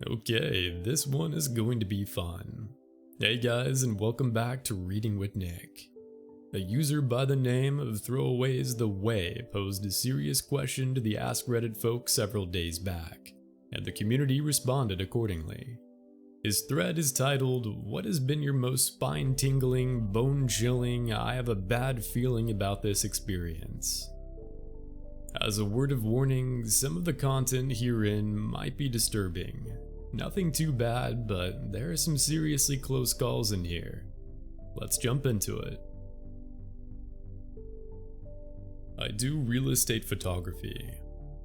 Okay, this one is going to be fun. Hey guys, and welcome back to Reading with Nick. A user by the name of Throwaways the Way posed a serious question to the Ask Reddit folks several days back, and the community responded accordingly. His thread is titled, "What has been your most spine-tingling, bone-chilling, I have a bad feeling about this experience?" As a word of warning, some of the content herein might be disturbing. Nothing too bad, but there are some seriously close calls in here. Let's jump into it. I do real estate photography.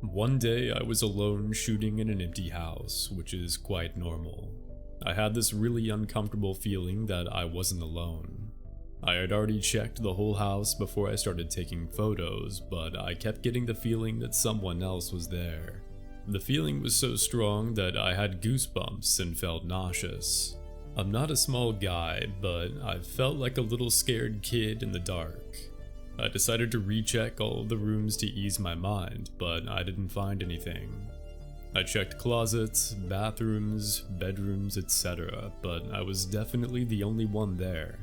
One day I was alone shooting in an empty house, which is quite normal. I had this really uncomfortable feeling that I wasn't alone. I had already checked the whole house before I started taking photos, but I kept getting the feeling that someone else was there. The feeling was so strong that I had goosebumps and felt nauseous. I'm not a small guy, but I felt like a little scared kid in the dark. I decided to recheck all of the rooms to ease my mind, but I didn't find anything. I checked closets, bathrooms, bedrooms, etc., but I was definitely the only one there.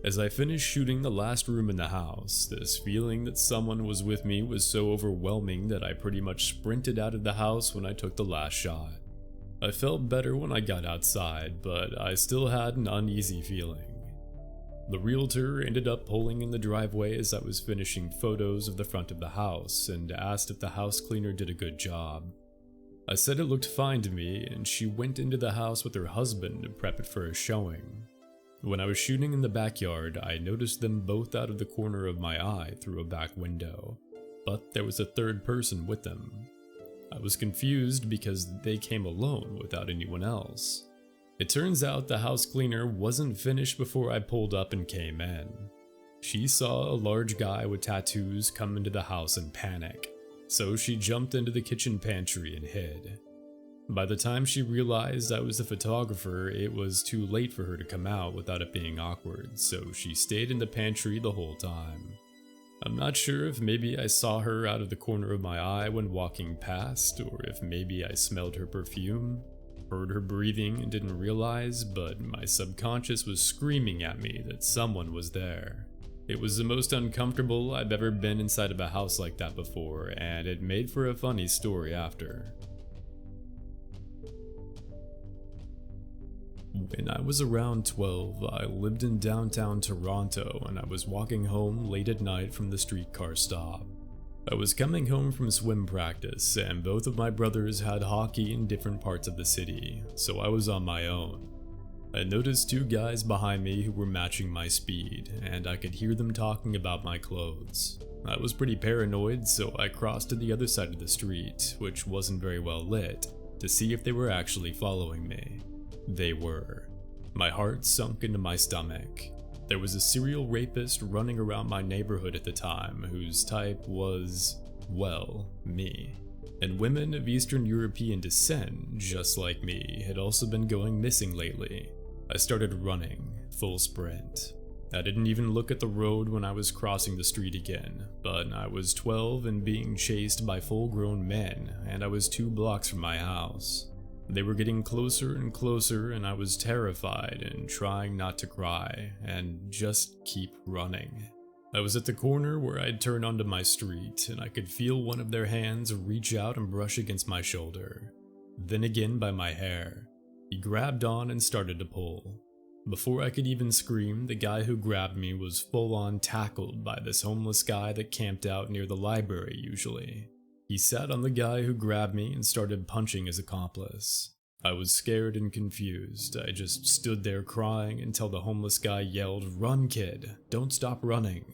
As I finished shooting the last room in the house, this feeling that someone was with me was so overwhelming that I pretty much sprinted out of the house when I took the last shot. I felt better when I got outside, but I still had an uneasy feeling. The realtor ended up pulling in the driveway as I was finishing photos of the front of the house and asked if the house cleaner did a good job. I said it looked fine to me, and she went into the house with her husband to prep it for a showing. When I was shooting in the backyard, I noticed them both out of the corner of my eye through a back window, but there was a third person with them. I was confused because they came alone without anyone else. It turns out the house cleaner wasn't finished before I pulled up and came in. She saw a large guy with tattoos come into the house and panic, so she jumped into the kitchen pantry and hid. By the time she realized I was the photographer, it was too late for her to come out without it being awkward, so she stayed in the pantry the whole time. I'm not sure if maybe I saw her out of the corner of my eye when walking past, or if maybe I smelled her perfume, heard her breathing and didn't realize, but my subconscious was screaming at me that someone was there. It was the most uncomfortable I've ever been inside of a house like that before, and it made for a funny story after. When I was around 12, I lived in downtown Toronto and I was walking home late at night from the streetcar stop. I was coming home from swim practice and both of my brothers had hockey in different parts of the city, so I was on my own. I noticed two guys behind me who were matching my speed, and I could hear them talking about my clothes. I was pretty paranoid, so I crossed to the other side of the street, which wasn't very well lit, to see if they were actually following me. They were. My heart sunk into my stomach. There was a serial rapist running around my neighborhood at the time whose type was, well, me. And women of Eastern European descent, just like me, had also been going missing lately. I started running, full sprint. I didn't even look at the road when I was crossing the street again, but I was 12 and being chased by full-grown men, and I was 2 blocks from my house. They were getting closer and closer, and I was terrified and trying not to cry and just keep running. I was at the corner where I'd turned onto my street, and I could feel one of their hands reach out and brush against my shoulder, then again by my hair. He grabbed on and started to pull. Before I could even scream, the guy who grabbed me was full-on tackled by this homeless guy that camped out near the library usually. He sat on the guy who grabbed me and started punching his accomplice. I was scared and confused. I just stood there crying until the homeless guy yelled, "Run, kid, don't stop running,"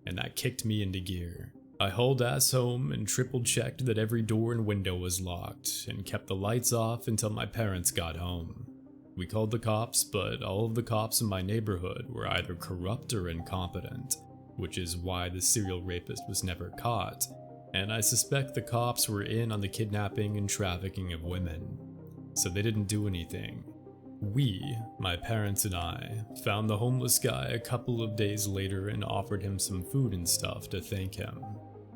and that kicked me into gear. I hauled ass home and triple checked that every door and window was locked and kept the lights off until my parents got home. We called the cops, but all of the cops in my neighborhood were either corrupt or incompetent, which is why the serial rapist was never caught. And I suspect the cops were in on the kidnapping and trafficking of women, so they didn't do anything. We, my parents and I, found the homeless guy a couple of days later and offered him some food and stuff to thank him.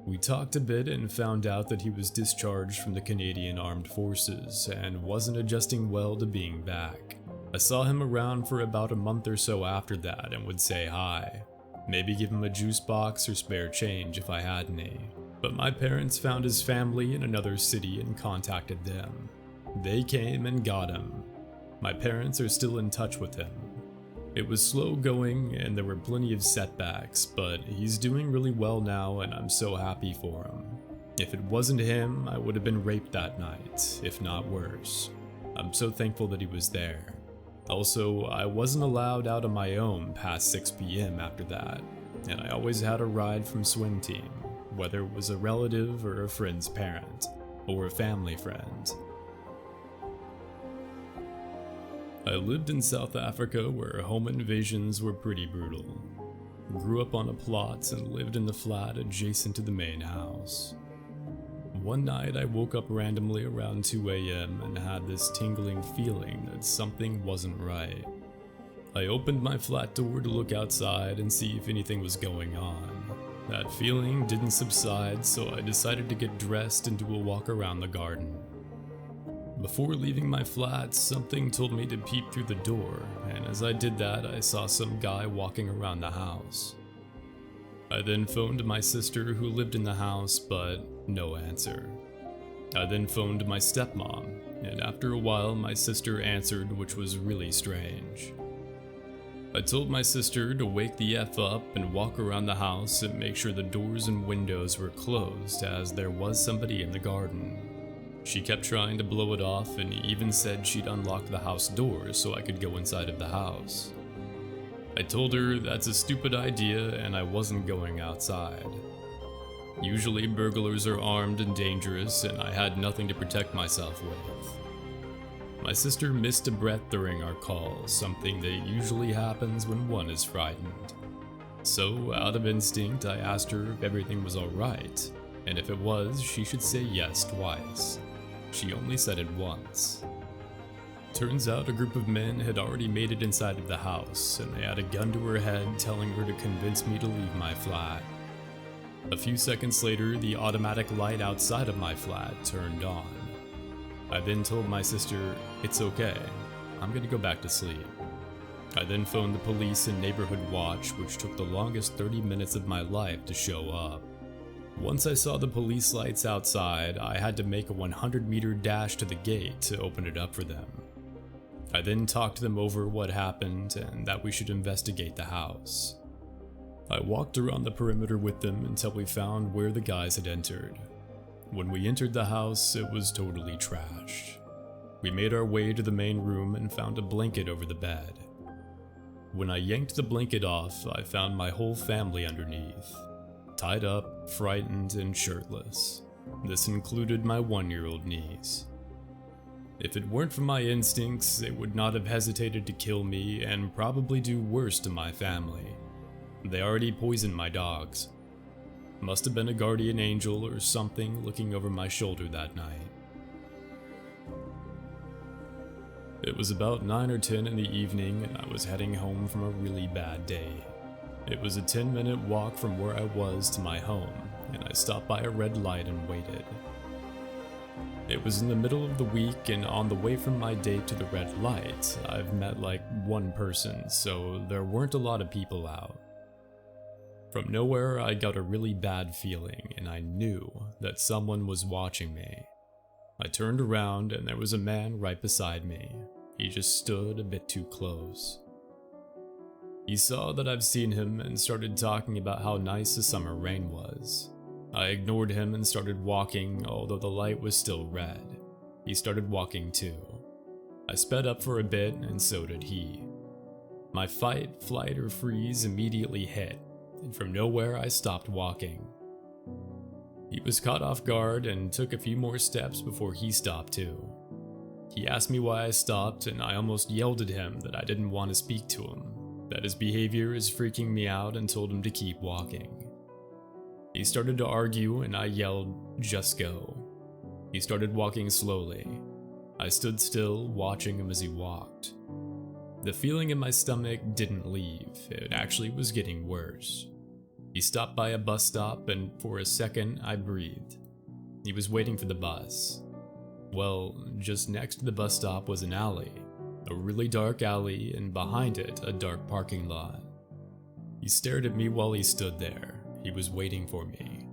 We talked a bit and found out that he was discharged from the Canadian Armed Forces and wasn't adjusting well to being back. I saw him around for about a month or so after that and would say hi, maybe give him a juice box or spare change if I had any. But my parents found his family in another city and contacted them. They came and got him. My parents are still in touch with him. It was slow going and there were plenty of setbacks, but he's doing really well now and I'm so happy for him. If it wasn't him, I would have been raped that night, if not worse. I'm so thankful that he was there. Also, I wasn't allowed out on my own past 6 p.m. after that, and I always had a ride from swim team, whether it was a relative or a friend's parent, or a family friend. I lived in South Africa where home invasions were pretty brutal. Grew up on a plot and lived in the flat adjacent to the main house. One night I woke up randomly around 2 a.m. and had this tingling feeling that something wasn't right. I opened my flat door to look outside and see if anything was going on. That feeling didn't subside, so I decided to get dressed and do a walk around the garden. Before leaving my flat, something told me to peep through the door, and as I did that, I saw some guy walking around the house. I then phoned my sister who lived in the house, but no answer. I then phoned my stepmom, and after a while my sister answered, which was really strange. I told my sister to wake the F up and walk around the house and make sure the doors and windows were closed as there was somebody in the garden. She kept trying to blow it off and even said she'd unlock the house doors so I could go inside of the house. I told her that's a stupid idea and I wasn't going outside. Usually burglars are armed and dangerous and I had nothing to protect myself with. My sister missed a breath during our call, something that usually happens when one is frightened. So out of instinct I asked her if everything was alright, and if it was, she should say yes twice. She only said it once. Turns out a group of men had already made it inside of the house, and they had a gun to her head telling her to convince me to leave my flat. A few seconds later, the automatic light outside of my flat turned on. I then told my sister, "It's okay, I'm gonna go back to sleep." I then phoned the police and neighborhood watch, which took the longest 30 minutes of my life to show up. Once I saw the police lights outside, I had to make a 100-meter dash to the gate to open it up for them. I then talked them over what happened and that we should investigate the house. I walked around the perimeter with them until we found where the guys had entered. When we entered the house, it was totally trashed. We made our way to the main room and found a blanket over the bed. When I yanked the blanket off, I found my whole family underneath. Tied up, frightened, and shirtless. This included my 1-year-old niece. If it weren't for my instincts, they would not have hesitated to kill me and probably do worse to my family. They already poisoned my dogs. Must have been a guardian angel or something looking over my shoulder that night. It was about 9 or 10 in the evening and I was heading home from a really bad day. It was a 10-minute walk from where I was to my home, and I stopped by a red light and waited. It was in the middle of the week, and on the way from my date to the red light, I've met like one person, so there weren't a lot of people out. From nowhere, I got a really bad feeling, and I knew that someone was watching me. I turned around, and there was a man right beside me. He just stood a bit too close. He saw that I've seen him and started talking about how nice the summer rain was. I ignored him and started walking, although the light was still red. He started walking too. I sped up for a bit and so did he. My fight, flight, or freeze immediately hit, and from nowhere I stopped walking. He was caught off guard and took a few more steps before he stopped too. He asked me why I stopped and I almost yelled at him that I didn't want to speak to him. That his behavior is freaking me out and told him to keep walking. He started to argue and I yelled, "Just go." He started walking slowly. I stood still, watching him as he walked. The feeling in my stomach didn't leave, it actually was getting worse. He stopped by a bus stop, and for a second I breathed. He was waiting for the bus. Well, just next to the bus stop was an alley, a really dark alley, and behind it a dark parking lot. He stared at me while he stood there. He was waiting for me.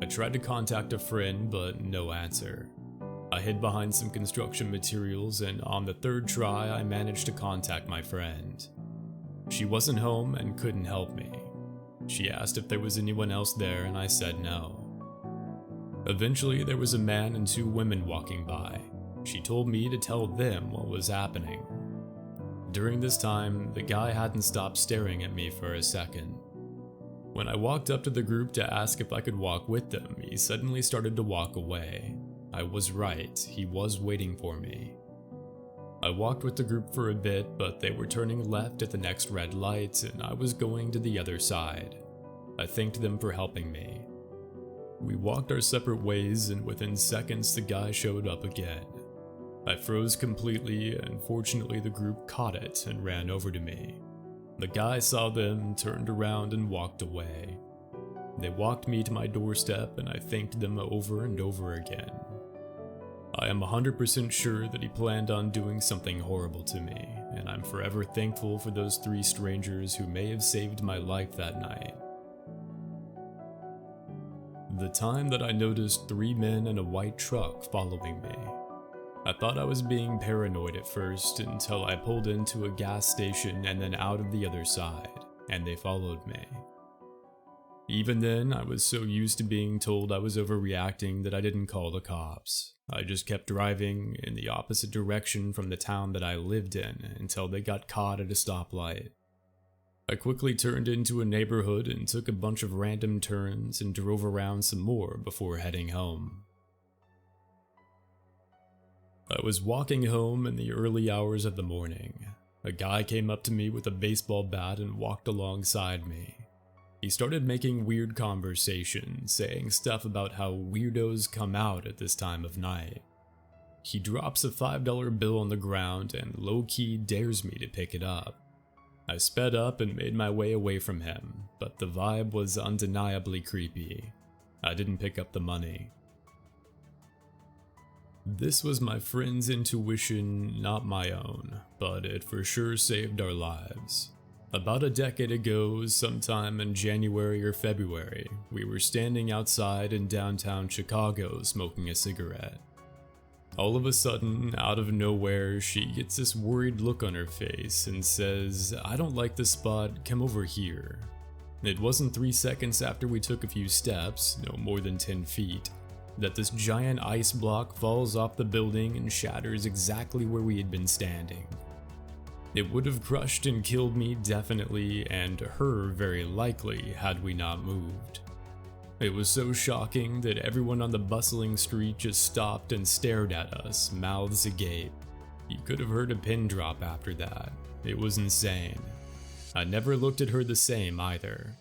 I tried to contact a friend, but no answer. I hid behind some construction materials, and on the third try I managed to contact my friend. She wasn't home and couldn't help me. She asked if there was anyone else there, and I said no. Eventually, there was a man and 2 women walking by. She told me to tell them what was happening. During this time, the guy hadn't stopped staring at me for a second. When I walked up to the group to ask if I could walk with them, he suddenly started to walk away. I was right, he was waiting for me. I walked with the group for a bit, but they were turning left at the next red light, and I was going to the other side. I thanked them for helping me. We walked our separate ways, and within seconds the guy showed up again. I froze completely, and fortunately the group caught it and ran over to me. The guy saw them, turned around, and walked away. They walked me to my doorstep, and I thanked them over and over again. I am 100% sure that he planned on doing something horrible to me, and I'm forever thankful for those 3 strangers who may have saved my life that night. The time that I noticed 3 men in a white truck following me. I thought I was being paranoid at first until I pulled into a gas station and then out of the other side, and they followed me. Even then, I was so used to being told I was overreacting that I didn't call the cops. I just kept driving in the opposite direction from the town that I lived in until they got caught at a stoplight. I quickly turned into a neighborhood and took a bunch of random turns and drove around some more before heading home. I was walking home in the early hours of the morning. A guy came up to me with a baseball bat and walked alongside me. He started making weird conversation, saying stuff about how weirdos come out at this time of night. He drops a $5 bill on the ground and low-key dares me to pick it up. I sped up and made my way away from him, but the vibe was undeniably creepy. I didn't pick up the money. This was my friend's intuition, not my own, but it for sure saved our lives. About a decade ago, sometime in January or February, we were standing outside in downtown Chicago smoking a cigarette. All of a sudden, out of nowhere, she gets this worried look on her face and says, "I don't like this spot, come over here." It wasn't 3 seconds after we took a few steps, no more than 10 feet, that this giant ice block falls off the building and shatters exactly where we had been standing. It would have crushed and killed me definitely, and her very likely, had we not moved. It was so shocking that everyone on the bustling street just stopped and stared at us, mouths agape. You could have heard a pin drop after that. It was insane. I never looked at her the same either.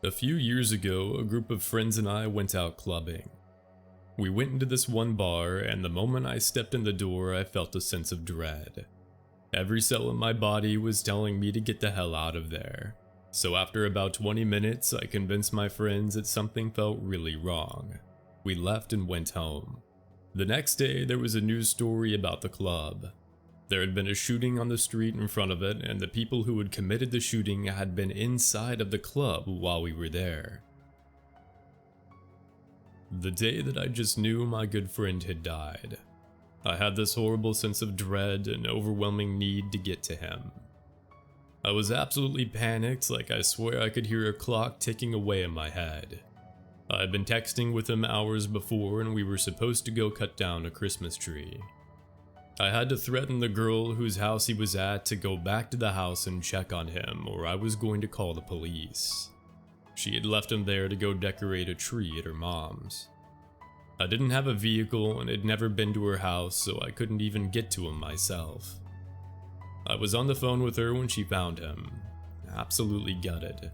A few years ago, a group of friends and I went out clubbing. We went into this one bar, and the moment I stepped in the door, I felt a sense of dread. Every cell in my body was telling me to get the hell out of there. So after about 20 minutes, I convinced my friends that something felt really wrong. We left and went home. The next day, there was a news story about the club. There had been a shooting on the street in front of it, and the people who had committed the shooting had been inside of the club while we were there. The day that I just knew my good friend had died, I had this horrible sense of dread and overwhelming need to get to him. I was absolutely panicked, like I swear I could hear a clock ticking away in my head. I had been texting with him hours before, and we were supposed to go cut down a Christmas tree. I had to threaten the girl whose house he was at to go back to the house and check on him, or I was going to call the police. She had left him there to go decorate a tree at her mom's. I didn't have a vehicle and had never been to her house, so I couldn't even get to him myself. I was on the phone with her when she found him, absolutely gutted.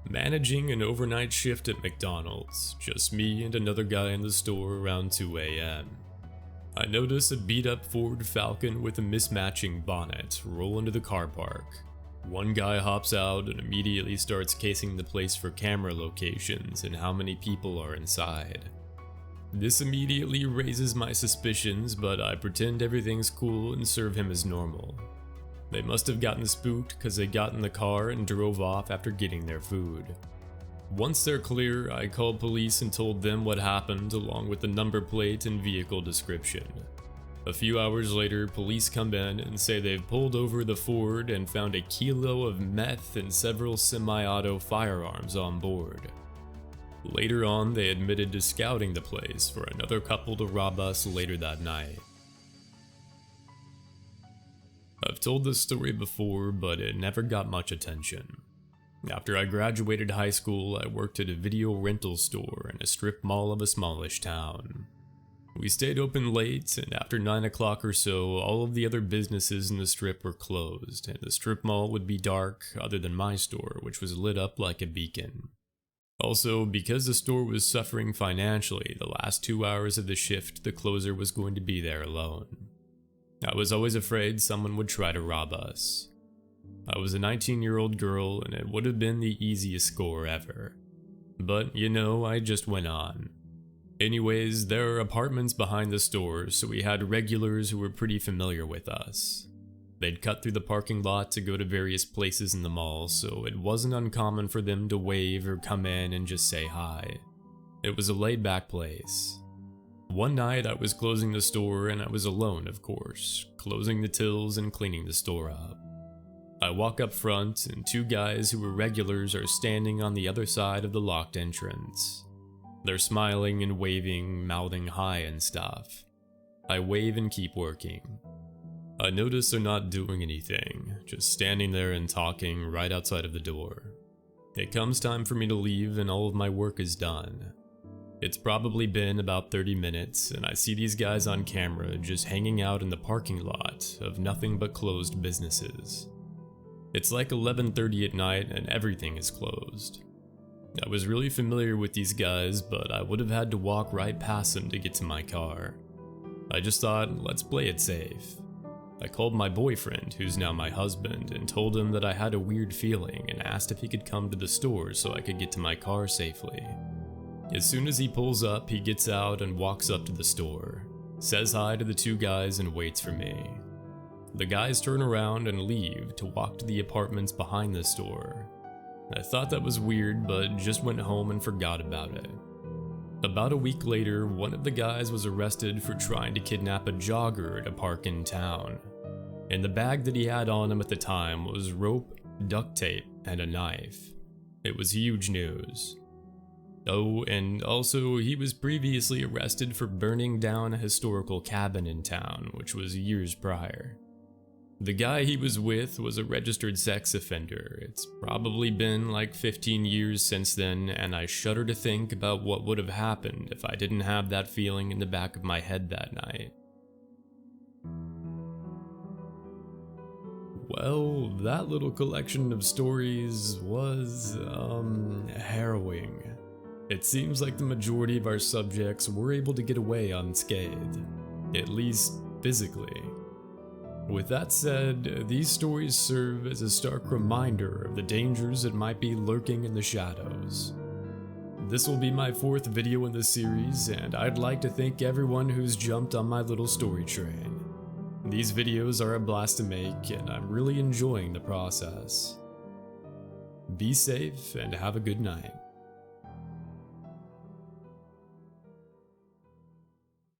Managing an overnight shift at McDonald's, just me and another guy in the store around 2 a.m. I noticed a beat-up Ford Falcon with a mismatching bonnet roll into the car park. One guy hops out and immediately starts casing the place for camera locations and how many people are inside. This immediately raises my suspicions, but I pretend everything's cool and serve him as normal. They must have gotten spooked because they got in the car and drove off after getting their food. Once they're clear, I called police and told them what happened along with the number plate and vehicle description. A few hours later, police come in and say they've pulled over the Ford and found a kilo of meth and several semi-auto firearms on board. Later on, they admitted to scouting the place for another couple to rob us later that night. I've told this story before, but it never got much attention. After I graduated high school, I worked at a video rental store in a strip mall of a smallish town. We stayed open late, and after 9 o'clock or so, all of the other businesses in the strip were closed, and the strip mall would be dark other than my store, which was lit up like a beacon. Also, because the store was suffering financially, the last 2 hours of the shift, the closer was going to be there alone. I was always afraid someone would try to rob us. I was a 19-year-old girl, and it would have been the easiest score ever. But, I just went on. Anyways, there are apartments behind the store, so we had regulars who were pretty familiar with us. They'd cut through the parking lot to go to various places in the mall, so it wasn't uncommon for them to wave or come in and just say hi. It was a laid-back place. One night I was closing the store, and I was alone, of course, closing the tills and cleaning the store up. I walk up front, and 2 guys who were regulars are standing on the other side of the locked entrance. They're smiling and waving, mouthing hi and stuff. I wave and keep working. I notice they're not doing anything, just standing there and talking right outside of the door. It comes time for me to leave and all of my work is done. It's probably been about 30 minutes, and I see these guys on camera just hanging out in the parking lot of nothing but closed businesses. It's like 11:30 at night and everything is closed. I was really familiar with these guys, but I would have had to walk right past them to get to my car. I just thought, let's play it safe. I called my boyfriend, who's now my husband, and told him that I had a weird feeling and asked if he could come to the store so I could get to my car safely. As soon as he pulls up, he gets out and walks up to the store, says hi to the 2 guys and waits for me. The guys turn around and leave to walk to the apartments behind the store. I thought that was weird, but just went home and forgot about it. About a week later, one of the guys was arrested for trying to kidnap a jogger at a park in town. In the bag that he had on him at the time was rope, duct tape, and a knife. It was huge news. Oh, and also he was previously arrested for burning down a historical cabin in town, which was years prior. The guy he was with was a registered sex offender. It's probably been like 15 years since then, and I shudder to think about what would have happened if I didn't have that feeling in the back of my head that night. Well, that little collection of stories was, harrowing. It seems like the majority of our subjects were able to get away unscathed, at least physically. With that said, these stories serve as a stark reminder of the dangers that might be lurking in the shadows. This will be my 4th video in the series, and I'd like to thank everyone who's jumped on my little story train. These videos are a blast to make, and I'm really enjoying the process. Be safe and have a good night.